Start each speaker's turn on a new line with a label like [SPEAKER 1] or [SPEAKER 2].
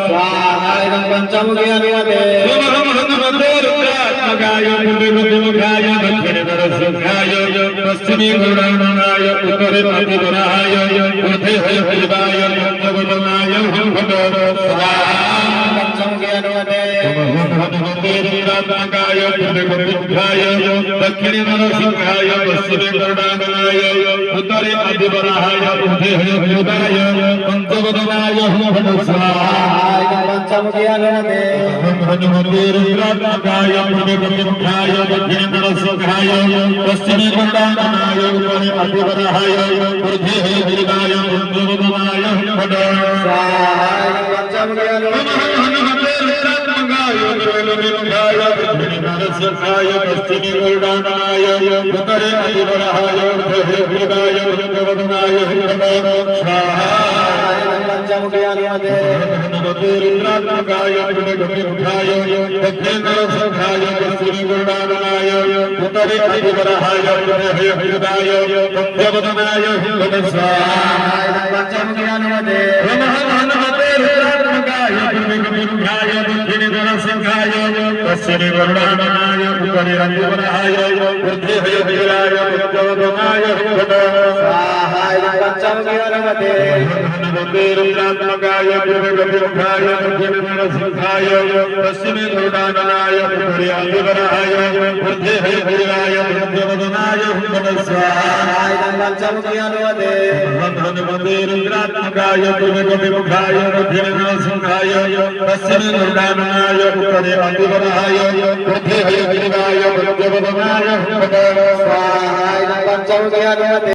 [SPEAKER 1] स्वाहाय पंचमुखी अनुमते रुद्रात्मकाय पूर्वमुखाय दक्षिणतरसिंहाय पश्चिमी गरुडाननाय उत्तरे प्रतिवराय ऊर्ध्वे हयभैवाय पंचवदनाय पंचमुखी अनुमते रुद्रात्मकाय पूर्वमुखाय दक्षिणतरसिंहाय पश्चिमी गरुडाननाय उत्तरे प्रतिवराय ऊर्ध्वे हयभैवाय पंचवदनाय पंचमुखी अनुमते रुद्रात्मकाय पूर्वमुखाय दक्षिणतरसिंहाय पश्चिमे गरुडाननाय उत्तरे प्रतिवराय ऊर्ध्वे हयभैवाय पंचवदनाय पंचमुखी अनुमते रुद्रात्मकाय पूर्वमुखाय दक्षिणतरसिंहाय पश्चिमे गरुडाननाय उत्तरे प्रतिवराय ऊर्ध्वे हयभैवाय पंचवदनाय पंचमुखी अनुमते रुद्रात्मकाय पूर्वमुखाय दक्षिणतरसिंहाय पश्चिमे गरुडाननाय उत्तरे प्रतिवराय ऊर्ध्वे हयभैवाय पंचवदनाय पंचमुखी अनुमते रुद्रात्मकाय पूर्वमुखाय दक्षिणतरसिंहाय पश्चिमे गरुडाननाय उत्तरे प्रतिवराय ऊर्ध्वे हयभैवाय पंचवदनाय पंचमुखी अनुमते रुद्रात्मकाय पूर्वमुखाय दक्षिणतरसिंहाय पश्चिमे गरुडाननाय उत्तरे प्रतिवराय ऊर्ध्वे हयभैवाय पंचवदनाय पंचमुखी अनुमते रुद्रात्मकाय पूर्वमुखाय दक्षिणतरसिंहाय पश्चिमे गरुडाननाय उत्तरे प्रतिवराय ऊर्ध्वे हयभैवाय पंचवदनाय पंचमुखी अनुमते